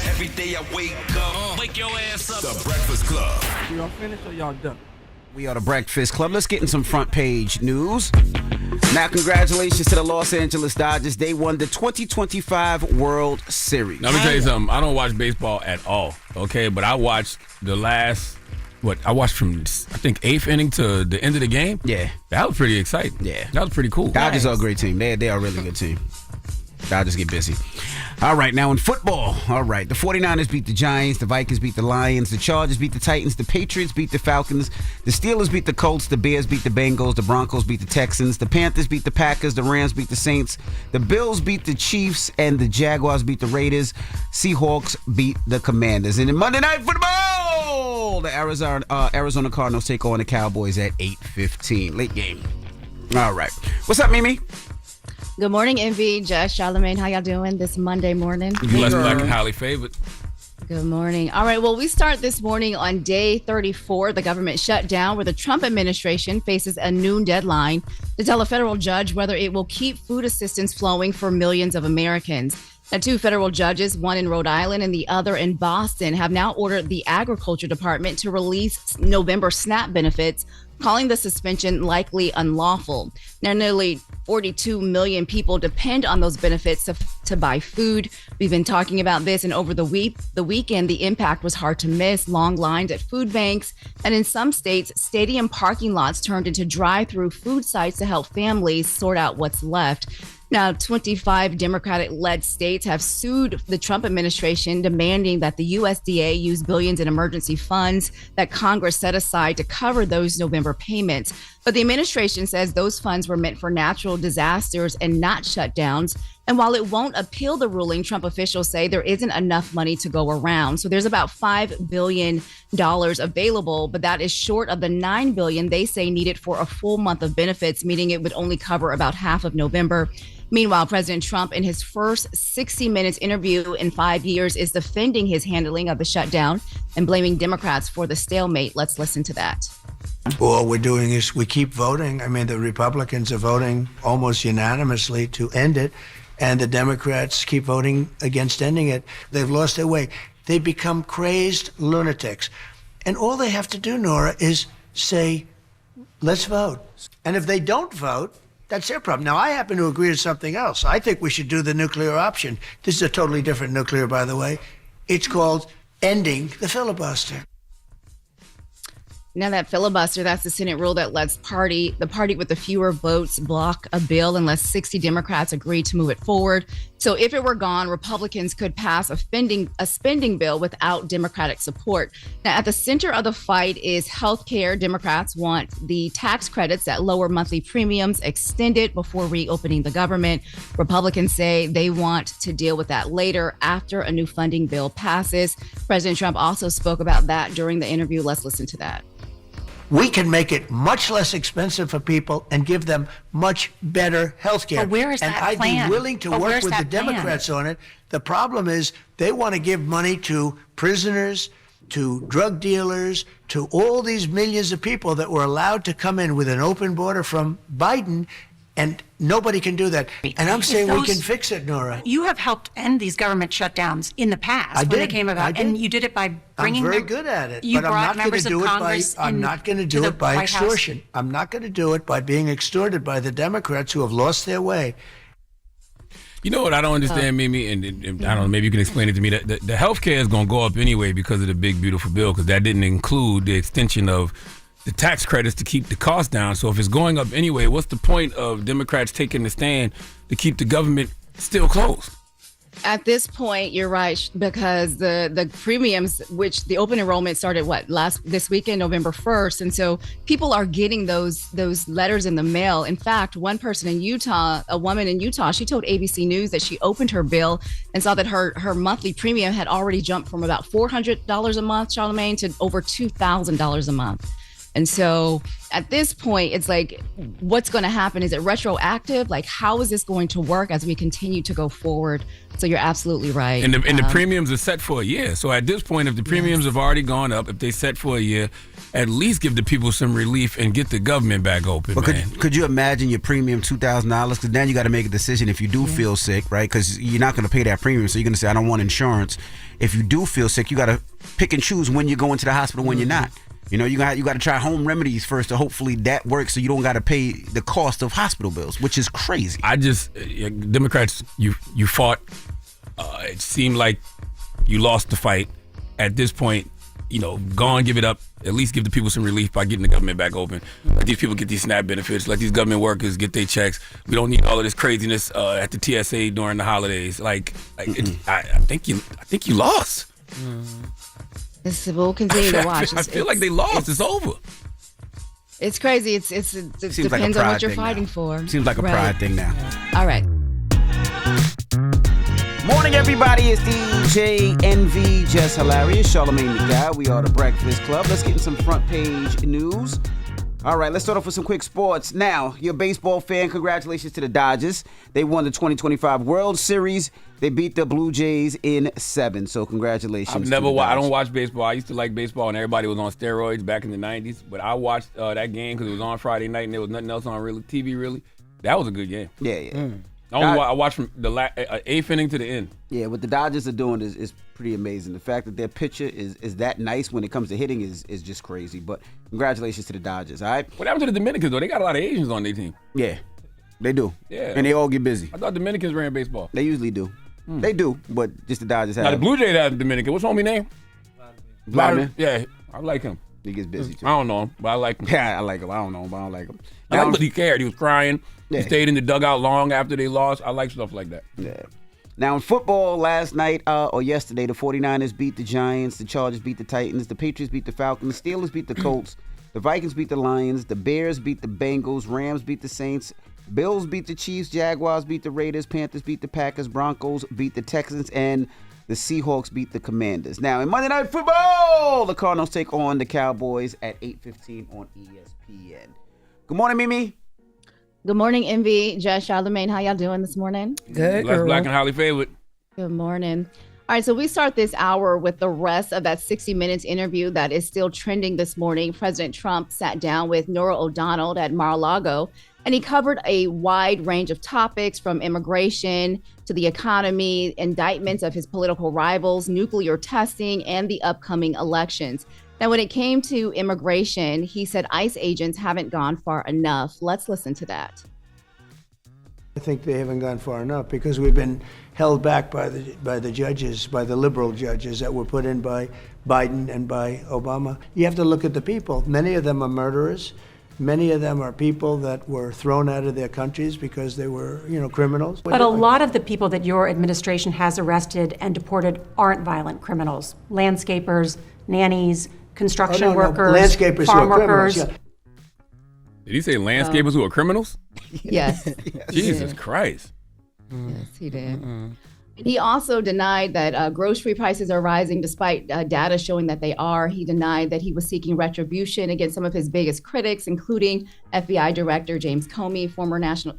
Every day I wake up, wake your ass up. The Breakfast Club. Y'all finished or y'all done? We are the Breakfast Club. Let's get in some front page news. Now, congratulations to the Los Angeles Dodgers. They won the 2025 World Series. Now, let me tell you something. I don't watch baseball at all, okay? But I watched the last, I watched from, I think, 8th inning to the end of the game. Yeah. That was pretty exciting. Yeah. That was pretty cool. Dodgers are a great team. They are a really good team. Dodgers get busy. All right, now in football, the 49ers beat the Giants, the Vikings beat the Lions, the Chargers beat the Titans, the Patriots beat the Falcons, the Steelers beat the Colts, the Bears beat the Bengals, the Broncos beat the Texans, the Panthers beat the Packers, the Rams beat the Saints, the Bills beat the Chiefs, and the Jaguars beat the Raiders. Seahawks beat the Commanders. And in Monday Night Football, the Arizona Cardinals take on the Cowboys at 8:15. Late game. All right. What's up, Mimi? Good morning, Envy, Jess, Charlamagne. How y'all doing this Monday morning? Blessed, black, and highly favored. Good morning. All right, well, we start this morning on day 34, the government shutdown, where the Trump administration faces a noon deadline to tell a federal judge whether it will keep food assistance flowing for millions of Americans. Now, 2 federal judges, one in Rhode Island and the other in Boston, have now ordered the Agriculture Department to release November SNAP benefits, calling the suspension likely unlawful. Now, nearly 42 million people depend on those benefits to buy food. We've been talking about this, and over the weekend, the impact was hard to miss. Long lines at food banks, and in some states, stadium parking lots turned into drive-through food sites to help families sort out what's left. Now, 25 Democratic-led states have sued the Trump administration, demanding that the USDA use billions in emergency funds that Congress set aside to cover those November payments. But the administration says those funds were meant for natural disasters and not shutdowns. And while it won't appeal the ruling, Trump officials say there isn't enough money to go around. So there's about $5 billion available, but that is short of the $9 billion they say needed for a full month of benefits, meaning it would only cover about half of November. Meanwhile, President Trump, in his first 60 Minutes interview in 5 years, is defending his handling of the shutdown and blaming Democrats for the stalemate. Let's listen to that. All we're doing is we keep voting. I mean, the Republicans are voting almost unanimously to end it, and the Democrats keep voting against ending it. They've lost their way. They become crazed lunatics. And all they have to do, Nora, is say, let's vote. And if they don't vote, that's their problem. Now, I happen to agree with something else. I think we should do the nuclear option. This is a totally different nuclear, by the way. It's called ending the filibuster. Now, that filibuster, that's the Senate rule that lets the party with the fewer votes block a bill unless 60 Democrats agree to move it forward. So if it were gone, Republicans could pass a spending bill without Democratic support. Now, at the center of the fight is health care. Democrats want the tax credits that lower monthly premiums extended before reopening the government. Republicans say they want to deal with that later after a new funding bill passes. President Trump also spoke about that during the interview. Let's listen to that. We can make it much less expensive for people and give them much better health care. But where is that and I'd plan? be willing to work with the Democrats on it. The problem is they want to give money to prisoners, to drug dealers, to all these millions of people that were allowed to come in with an open border from Biden, and nobody can do that. And I'm saying we can fix it, Nora. You have helped end these government shutdowns in the past when they came about, and you did it by bringing. I'm very good at it, you but I'm not going to do it by. I'm not going to do it by extortion. I'm not going to do it by being extorted by the Democrats who have lost their way. You know what I don't understand, Mimi, and I don't know, maybe you can explain it to me. That the health care is going to go up anyway because of the big, beautiful bill, because that didn't include the extension of the tax credits to keep the cost down. So if it's going up anyway, what's the point of Democrats taking the stand to keep the government still closed? At this point, you're right, because the premiums, which the open enrollment started this weekend, November 1st. And so people are getting those letters in the mail. In fact, one person in Utah, a woman in Utah, she told ABC News that she opened her bill and saw that her monthly premium had already jumped from about $400 a month, Charlamagne, to over $2,000 a month. And so at this point, it's like, what's going to happen? Is it retroactive? Like, how is this going to work as we continue to go forward? So you're absolutely right. And the premiums are set for a year. So at this point, if the premiums have already gone up, if they set for a year, at least give the people some relief and get the government back open, but man. Could you imagine your premium $2,000? Because then you got to make a decision if you do feel sick, right? Because you're not going to pay that premium. So you're going to say, I don't want insurance. If you do feel sick, you got to pick and choose when you're going to the hospital, when you're not. You know, you got to try home remedies first to hopefully that works so you don't got to pay the cost of hospital bills, which is crazy. Democrats, you fought. It seemed like you lost the fight. At this point, go on, give it up. At least give the people some relief by getting the government back open. Let these people get these SNAP benefits. Let these government workers get their checks. We don't need all of this craziness at the TSA during the holidays. I think you lost. We'll continue to watch. I feel like they lost. It's over. It's crazy. It depends on what you're fighting for. Seems like a pride thing now. All right. Morning, everybody. It's DJ NV, Jess Hilarious, Charlamagne the Guy. We are the Breakfast Club. Let's get in some front page news. All right, let's start off with some quick sports. Now, you're a baseball fan. Congratulations to the Dodgers. They won the 2025 World Series. They beat the Blue Jays in 7. So congratulations. I don't watch baseball. I used to like baseball, and everybody was on steroids back in the 90s. But I watched that game because it was on Friday night, and there was nothing else on TV, really. That was a good game. Yeah. I watched from the 8th inning to the end. Yeah, what the Dodgers are doing is pretty amazing. The fact that their pitcher is that nice when it comes to hitting is just crazy. But congratulations to the Dodgers, all right? What happened to the Dominicans, though? They got a lot of Asians on their team. Yeah, they do. Yeah. And they all get busy. I thought Dominicans ran baseball. They usually do. They do, but just the Dodgers have. Now, the Blue Jays have a Dominican. What's homie name? Vladimir. Yeah, I like him. He gets busy, too. I don't know him, but I like him. Yeah, I like him. I don't know him, but I don't like him. I like that he cared. He was crying. Yeah. He stayed in the dugout long after they lost. I like stuff like that. Yeah. Now, in football, last night or yesterday, the 49ers beat the Giants. The Chargers beat the Titans. The Patriots beat the Falcons. The Steelers beat the Colts. The Vikings beat the Lions. The Bears beat the Bengals. Rams beat the Saints. Bills beat the Chiefs. Jaguars beat the Raiders. Panthers beat the Packers. Broncos beat the Texans. And the Seahawks beat the Commanders. Now, in Monday Night Football, the Cardinals take on the Cowboys at 8:15 on ESPN. Good morning, Mimi. Good morning, Envy, Jess, Charlamagne. How y'all doing this morning? Good. Black and highly favored. Good morning. All right, so we start this hour with the rest of that 60 Minutes interview that is still trending this morning. President Trump sat down with Norah O'Donnell at Mar-a-Lago, and he covered a wide range of topics from immigration to the economy, indictments of his political rivals, nuclear testing, and the upcoming elections. Now, when it came to immigration, he said ICE agents haven't gone far enough. Let's listen to that. I think they haven't gone far enough because we've been held back by the judges, by the liberal judges that were put in by Biden and by Obama. You have to look at the people. Many of them are murderers. Many of them are people that were thrown out of their countries because they were, criminals. But a lot of the people that your administration has arrested and deported aren't violent criminals. Landscapers, nannies, construction workers, landscapers farm who are workers. criminals, yeah. Did he say landscapers who are criminals? Yes. Jesus Christ. Yes, he did. He also denied that grocery prices are rising despite data showing that they are. He denied that he was seeking retribution against some of his biggest critics, including FBI Director James Comey,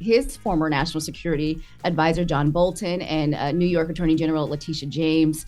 his former national security advisor John Bolton, and New York Attorney General Letitia James.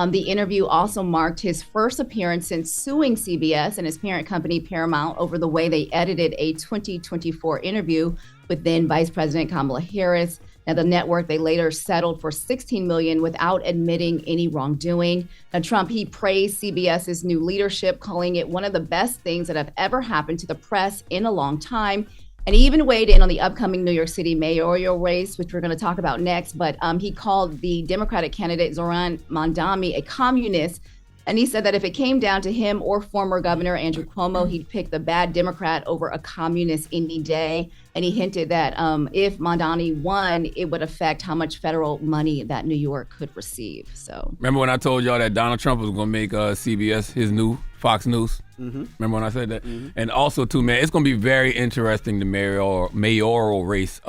The interview also marked his first appearance since suing CBS and his parent company Paramount over the way they edited a 2024 interview with then Vice President Kamala Harris. Now, the network, they later settled for $16 million without admitting any wrongdoing. Now, Trump, he praised CBS's new leadership, calling it one of the best things that have ever happened to the press in a long time. And he even weighed in on the upcoming New York City mayoral race, which we're going to talk about next. But he called the Democratic candidate Zoran Mondani a communist. And he said that if it came down to him or former Governor Andrew Cuomo, he'd pick the bad Democrat over a communist any day. And he hinted that if Mondani won, it would affect how much federal money that New York could receive. So remember when I told y'all that Donald Trump was going to make CBS his new Fox News? Mm-hmm. Remember when I said that? Mm-hmm. And also, too, man, it's going to be very interesting, the mayoral race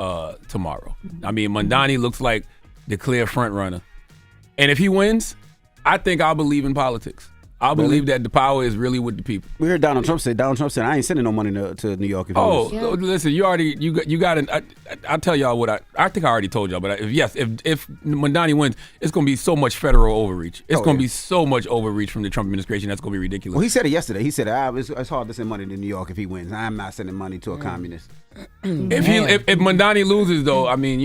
tomorrow. I mean, Mondani looks like the clear front runner. And if he wins, I think I'll believe in politics. I believe that the power is really with the people. We heard Donald Trump said, I ain't sending no money to New York. If Listen, you got an. I'll tell y'all what I think I already told y'all, but if Mondani wins, it's going to be so much federal overreach. It's going to be so much overreach from the Trump administration. That's going to be ridiculous. Well, he said it yesterday. He said it's hard to send money to New York if he wins. I'm not sending money to a communist. If Mondani loses, though, I mean,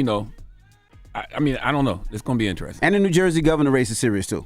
I don't know. It's going to be interesting. And the New Jersey governor race is serious too.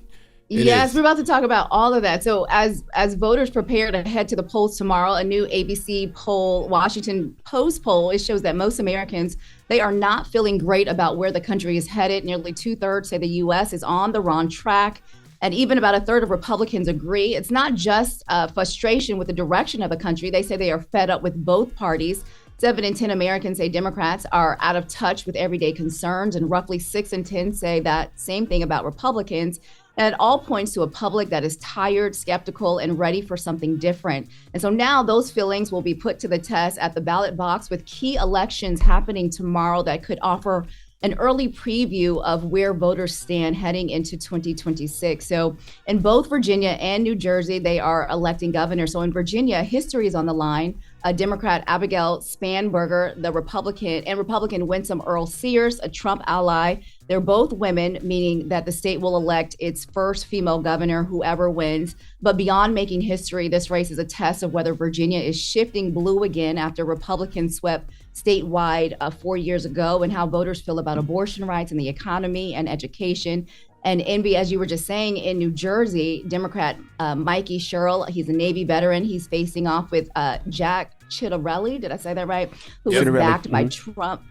Yes, we're about to talk about all of that. So as voters prepare to head to the polls tomorrow, a new ABC poll, Washington Post poll, it shows that most Americans, they are not feeling great about where the country is headed. Nearly 2/3 say the U.S. is on the wrong track. And even about 1/3 of Republicans agree. It's not just frustration with the direction of the country. They say they are fed up with both parties. 7 in 10 Americans say Democrats are out of touch with everyday concerns, and roughly 6 in 10 say that same thing about Republicans. And it all points to a public that is tired, skeptical, and ready for something different. And so now those feelings will be put to the test at the ballot box with key elections happening tomorrow that could offer an early preview of where voters stand heading into 2026. So in both Virginia and New Jersey, they are electing governors. So in Virginia, history is on the line. Democrat Abigail Spanberger, the Republican Winsome Earl Sears, a Trump ally. They're both women, meaning that the state will elect its first female governor, whoever wins. But beyond making history, this race is a test of whether Virginia is shifting blue again after Republicans swept statewide 4 years ago, and how voters feel about abortion rights and the economy and education. And Envy, as you were just saying, in New Jersey, Democrat Mikey Sherrill, he's a Navy veteran. He's facing off with Jack Ciofalo, did I say that right? Who was backed by Trump.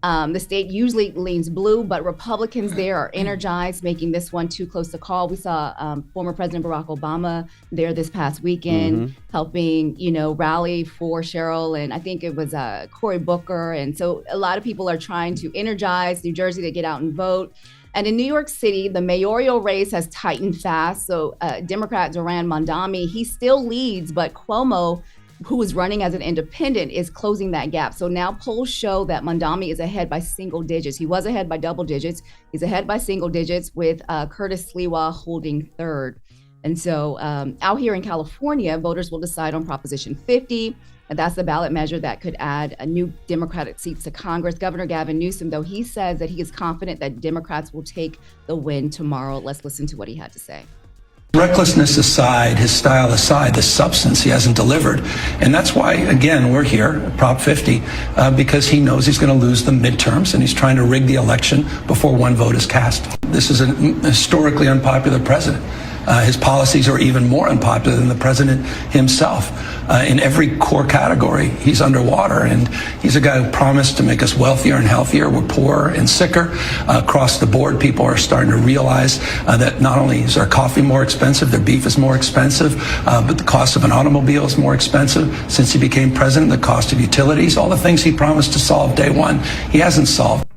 The state usually leans blue, but Republicans there are energized, making this one too close to call. We saw former President Barack Obama there this past weekend, helping, rally for Sherrill, and I think it was Cory Booker. And so a lot of people are trying to energize New Jersey to get out and vote. And in New York City, the mayoral race has tightened fast. So Democrat Zohran Mamdani, he still leads, but Cuomo, who is running as an independent, is closing that gap. So now polls show that Mamdani is ahead by single digits. He was ahead by double digits. He's ahead by single digits, with Curtis Sliwa holding third. And so out here in California, voters will decide on Proposition 50. And that's the ballot measure that could add a new Democratic seats to Congress. Governor Gavin Newsom, though, he says that he is confident that Democrats will take the win tomorrow. Let's listen to what he had to say. Recklessness aside, his style aside, the substance he hasn't delivered. And that's why, again, we're here, Prop 50, because he knows he's going to lose the midterms and he's trying to rig the election before one vote is cast. This is a historically unpopular president. His policies are even more unpopular than the president himself. In every core category, he's underwater. And he's a guy who promised to make us wealthier and healthier. We're poorer and sicker. Across the board, people are starting to realize that not only is our coffee more expensive, their beef is more expensive, but the cost of an automobile is more expensive. Since he became president, the cost of utilities, all the things he promised to solve day one, he hasn't solved.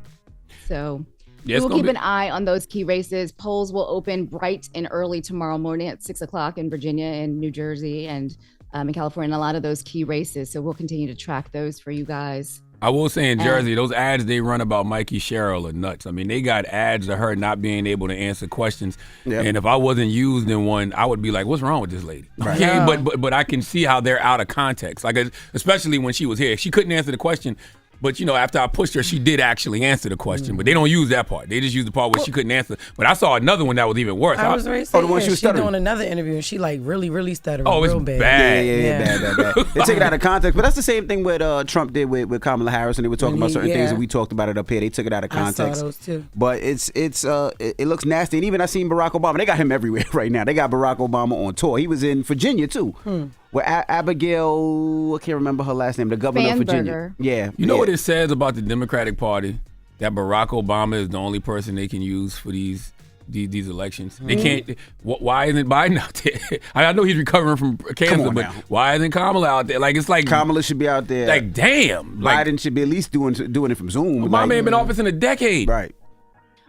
So Yeah, we'll keep an eye on those key races. Polls will open bright and early tomorrow morning at 6 o'clock in Virginia and New Jersey and in California, and a lot of those key races. So we'll continue to track those for you guys. I will say in Jersey, those ads they run about Mikey Sherrill are nuts. I mean, they got ads of her not being able to answer questions. Yep. And if I wasn't used in one, I would be like, what's wrong with this lady? Right. Okay, yeah. But I can see how they're out of context. Like, especially when she was here. She couldn't answer the question. But, after I pushed her, she did actually answer the question. But they don't use that part. They just use the part where she couldn't answer. But I saw another one that was even worse. I was ready to say, the one she was stuttering. doing another interview, and she, really, really stuttering. Oh, it's real bad. bad. Yeah, bad. They take it out of context. But that's the same thing what Trump did with Kamala Harris, and they were talking about certain things, and we talked about it up here. They took it out of context. I saw those, too. But it looks nasty. And even I seen Barack Obama. They got him everywhere right now. They got Barack Obama on tour. He was in Virginia, too. Where Abigail, I can't remember her last name, the governor of Virginia. Yeah. You know what it says about the Democratic Party? That Barack Obama is the only person they can use for these elections. They can't. Why isn't Biden out there? I know he's recovering from cancer, but why isn't Kamala out there? It's like Kamala should be out there. Damn. Biden should be at least doing it from Zoom. Obama ain't been in office in a decade. Right.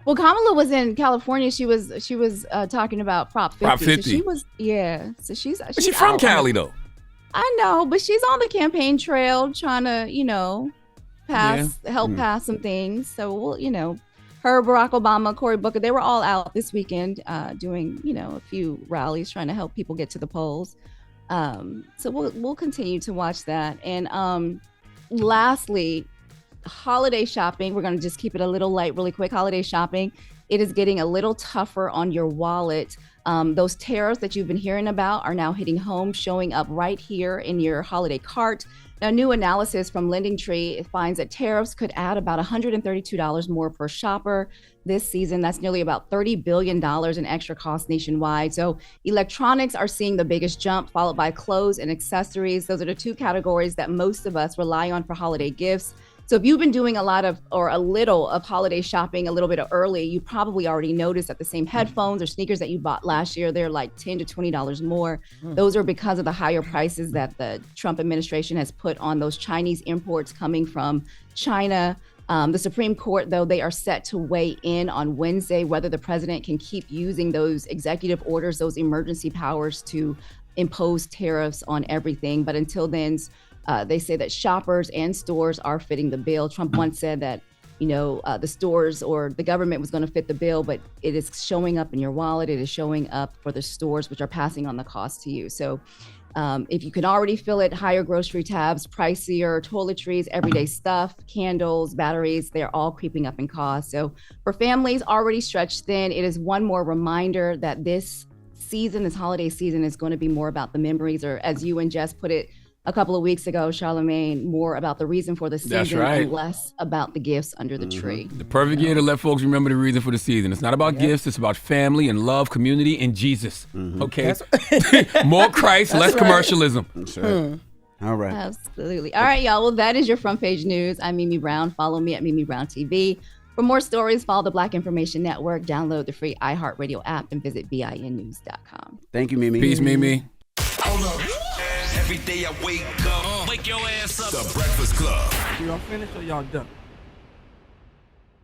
Well, Kamala was in California. She was talking about Prop 50. Prop 50. So she was, So she's from Cali though. I know, but she's on the campaign trail trying to, help pass some things. So we'll her, Barack Obama, Cory Booker, they were all out this weekend doing, a few rallies trying to help people get to the polls. So we'll continue to watch that. And lastly, holiday shopping. We're going to just keep it a little light really quick. Holiday shopping. It is getting a little tougher on your wallet. Those tariffs that you've been hearing about are now hitting home, showing up right here in your holiday cart. Now, new analysis from LendingTree finds that tariffs could add about $132 more per shopper this season. That's nearly about $30 billion in extra costs nationwide. So electronics are seeing the biggest jump, followed by clothes and accessories. Those are the two categories that most of us rely on for holiday gifts. So if you've been doing a little of holiday shopping a little bit early, you probably already noticed that the same headphones or sneakers that you bought last year, they're like $10 to $20 more. Those are because of the higher prices that the Trump administration has put on those Chinese imports coming from China. The Supreme Court, though, they are set to weigh in on Wednesday whether the president can keep using those executive orders, those emergency powers to impose tariffs on everything. But until then, they say that shoppers and stores are fitting the bill. Trump once said that, the stores or the government was going to fit the bill, but it is showing up in your wallet. It is showing up for the stores, which are passing on the cost to you. So if you can already feel it, higher grocery tabs, pricier toiletries, everyday stuff, candles, batteries, they're all creeping up in cost. So for families already stretched thin, it is one more reminder that this holiday season is going to be more about the memories, or as you and Jess put it a couple of weeks ago, Charlamagne, more about the reason for the season. That's right. And less about the gifts under the tree. The perfect year to let folks remember the reason for the season. It's not about gifts. It's about family and love, community, and Jesus. Okay? More Christ, less commercialism. That's right. All right. Absolutely. All right, y'all. Well, that is your front page news. I'm Mimi Brown. Follow me at Mimi Brown TV. For more stories, follow the Black Information Network, download the free iHeartRadio app, and visit BINnews.com. Thank you, Mimi. Peace, Mimi. Hold up. Every day I wake up, wake your ass up. The Breakfast Club. Y'all finished or y'all done?